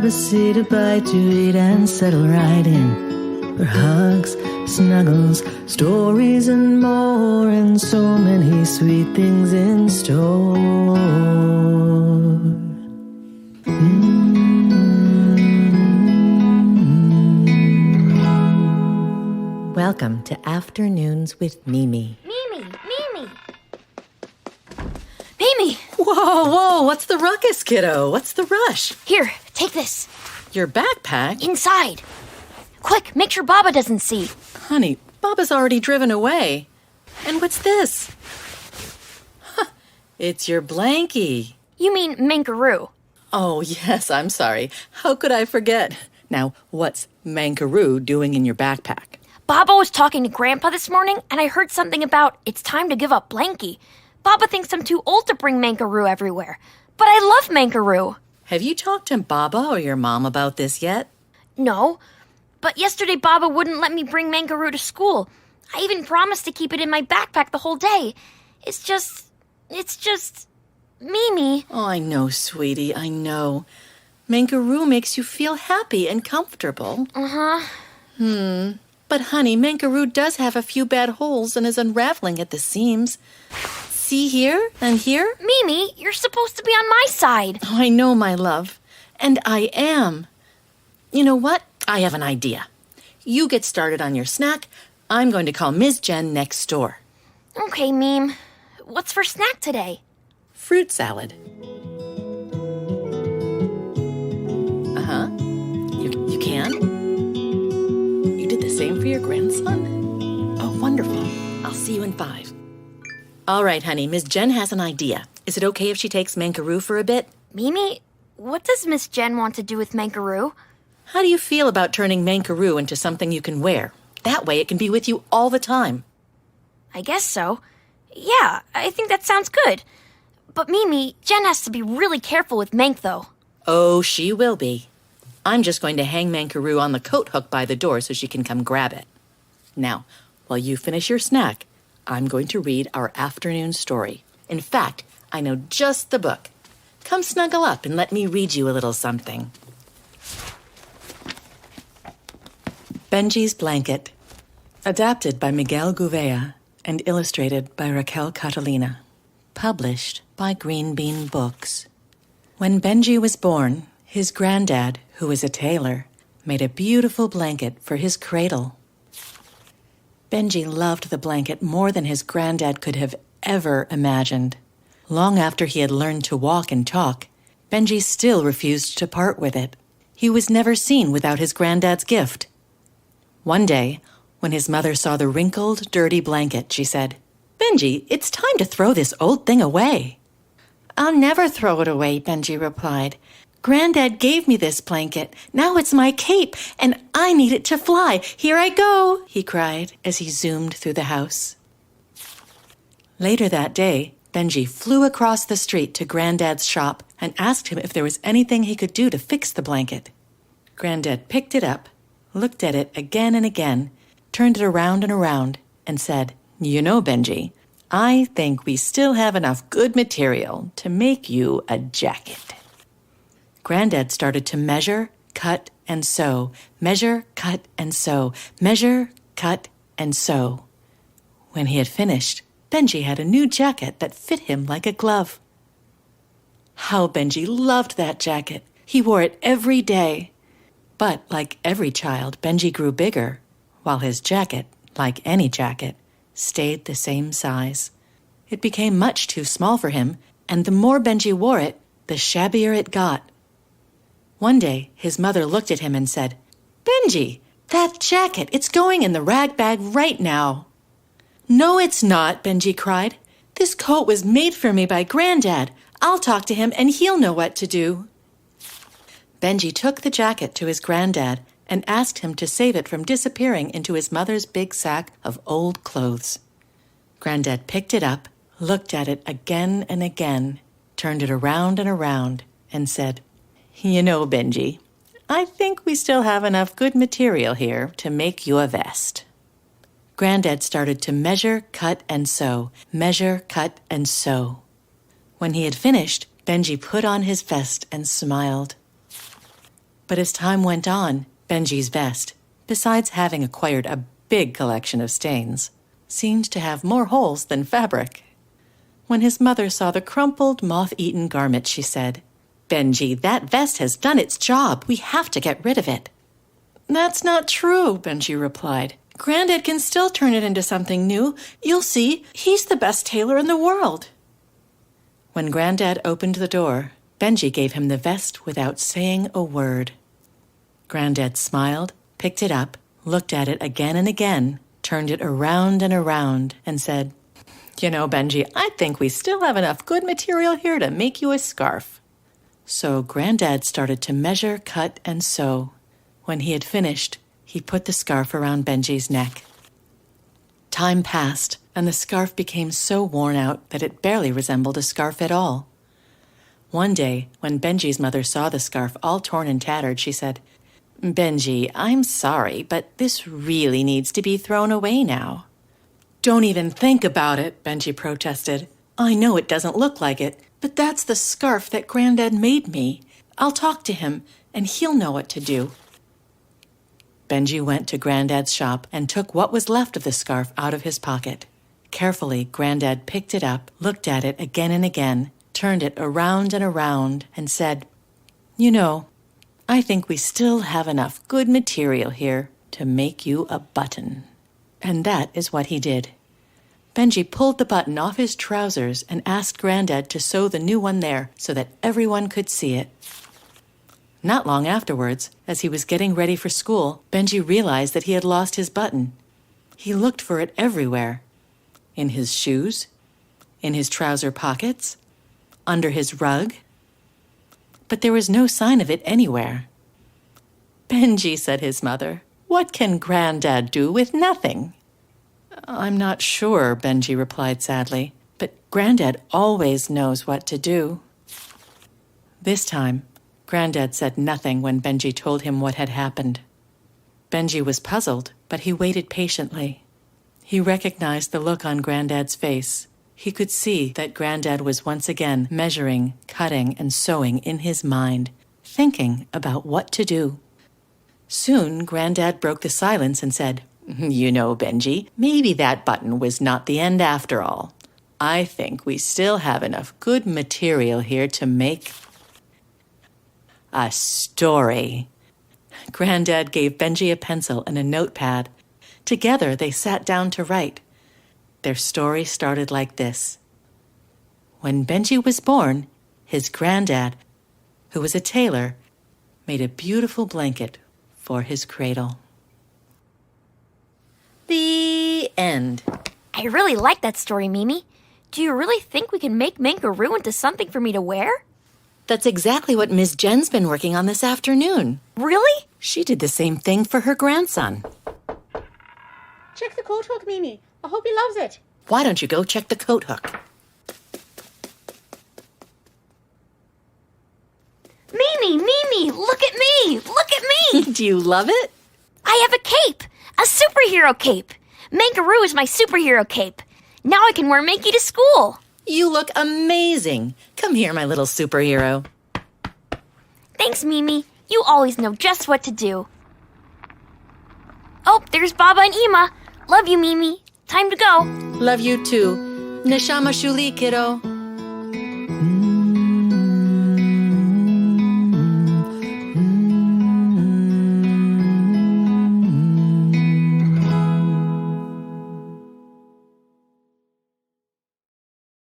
a seat, a bite to eat, and settle right in for hugs, snuggles, stories, and more, and so many sweet things in store. Welcome to Afternoons with Mimi. Mimi! Mimi! Whoa, what's the ruckus, kiddo? What's the rush? Here, take this. Your backpack? Inside. Quick, make sure Baba doesn't see. Honey, Baba's already driven away. And what's this? Huh, it's your blankie. You mean Mankaroo. Oh, yes, I'm sorry. How could I forget? Now, what's Mankaroo doing in your backpack? Baba was talking to Grandpa this morning, and I heard something about it's time to give up Blankie. Baba thinks I'm too old to bring Mankaroo everywhere. But I love Mankaroo. Have you talked to Baba or your mom about this yet? No, but yesterday Baba wouldn't let me bring Mankaroo to school. I even promised to keep it in my backpack the whole day. It's just... Mimi. Oh, I know, sweetie, I know. Mankaroo makes you feel happy and comfortable. Uh-huh. But, honey, Mankaroo does have a few bad holes and is unraveling at the seams. See here and here? Mimi, you're supposed to be on my side. Oh, I know, my love. And I am. You know what? I have an idea. You get started on your snack. I'm going to call Miss Jenn next door. Okay, Meme. What's for snack today? Fruit salad. Uh-huh. You can? You did the same for your grandson? Oh, wonderful. I'll see you in 5. All right, honey, Miss Jenn has an idea. Is it okay if she takes Mankaroo for a bit? Mimi, what does Miss Jenn want to do with Mankaroo? How do you feel about turning Mankaroo into something you can wear? That way it can be with you all the time. I guess so. Yeah, I think that sounds good. But Mimi, Jenn has to be really careful with Mank, though. Oh, she will be. I'm just going to hang Mankaroo on the coat hook by the door so she can come grab it. Now, while you finish your snack, I'm going to read our afternoon story. In fact, I know just the book. Come snuggle up and let me read you a little something. Benjy's Blanket, adapted by Miguel Gouveia and illustrated by Raquel Catalina. Published by Green Bean Books. When Benjy was born, his granddad, who was a tailor, made a beautiful blanket for his cradle. Benjy loved the blanket more than his granddad could have ever imagined. Long after he had learned to walk and talk, Benjy still refused to part with it. He was never seen without his granddad's gift. One day, when his mother saw the wrinkled, dirty blanket, she said, "Benjy, it's time to throw this old thing away." "I'll never throw it away," Benjy replied. "Granddad gave me this blanket. Now it's my cape, and I need it to fly. Here I go," he cried as he zoomed through the house. Later that day, Benjy flew across the street to Granddad's shop and asked him if there was anything he could do to fix the blanket. Granddad picked it up, looked at it again and again, turned it around and around, and said, "You know, Benjy, I think we still have enough good material to make you a jacket." Granddad started to measure, cut, and sew, measure, cut, and sew, measure, cut, and sew. When he had finished, Benjy had a new jacket that fit him like a glove. How Benjy loved that jacket! He wore it every day. But like every child, Benjy grew bigger, while his jacket, like any jacket, stayed the same size. It became much too small for him, and the more Benjy wore it, the shabbier it got. One day, his mother looked at him and said, "Benjy, that jacket, it's going in the rag bag right now." "No, it's not," Benjy cried. "This coat was made for me by Granddad. I'll talk to him and he'll know what to do." Benjy took the jacket to his granddad and asked him to save it from disappearing into his mother's big sack of old clothes. Granddad picked it up, looked at it again and again, turned it around and around, and said, "You know, Benjy, I think we still have enough good material here to make you a vest." Granddad started to measure, cut, and sew, measure, cut, and sew. When he had finished, Benjy put on his vest and smiled. But as time went on, Benjy's vest, besides having acquired a big collection of stains, seemed to have more holes than fabric. When his mother saw the crumpled, moth-eaten garment, she said, "Benjy, that vest has done its job. We have to get rid of it." "That's not true," Benjy replied. "Granddad can still turn it into something new. You'll see, he's the best tailor in the world." When Granddad opened the door, Benjy gave him the vest without saying a word. Granddad smiled, picked it up, looked at it again and again, turned it around and around, and said, "You know, Benjy, I think we still have enough good material here to make you a scarf." So Granddad started to measure, cut, and sew. When he had finished, he put the scarf around Benjy's neck. Time passed, and the scarf became so worn out that it barely resembled a scarf at all. One day, when Benjy's mother saw the scarf all torn and tattered, she said, "Benjy, I'm sorry, but this really needs to be thrown away now." "Don't even think about it," Benjy protested. "I know it doesn't look like it, but that's the scarf that Granddad made me. I'll talk to him, and he'll know what to do." Benjy went to Granddad's shop and took what was left of the scarf out of his pocket. Carefully, Granddad picked it up, looked at it again and again, turned it around and around, and said, "You know, I think we still have enough good material here to make you a button." And that is what he did. Benjy pulled the button off his trousers and asked Granddad to sew the new one there so that everyone could see it. Not long afterwards, as he was getting ready for school, Benjy realized that he had lost his button. He looked for it everywhere. In his shoes, in his trouser pockets, under his rug. But there was no sign of it anywhere. "Benjy," said his mother, "what can Granddad do with nothing?" "I'm not sure," Benjy replied sadly, "but Granddad always knows what to do." This time, Granddad said nothing when Benjy told him what had happened. Benjy was puzzled, but he waited patiently. He recognized the look on Granddad's face. He could see that Granddad was once again measuring, cutting, and sewing in his mind, thinking about what to do. Soon, Granddad broke the silence and said, "You know, Benjy, maybe that button was not the end after all. I think we still have enough good material here to make a story." Granddad gave Benjy a pencil and a notepad. Together, they sat down to write. Their story started like this. When Benjy was born, his granddad, who was a tailor, made a beautiful blanket for his cradle. The end. I really like that story, Mimi. Do you really think we can make Mankaroo into something for me to wear? That's exactly what Miss Jenn's been working on this afternoon. Really? She did the same thing for her grandson. Check the coat hook, Mimi. I hope he loves it. Why don't you go check the coat hook? Mimi, look at me! Look at me! Do you love it? I have a cape! A superhero cape! Mankaroo is my superhero cape. Now I can wear Manky to school. You look amazing. Come here, my little superhero. Thanks, Mimi. You always know just what to do. Oh, there's Baba and Ima. Love you, Mimi. Time to go. Love you too. Neshama Shuli, kiddo.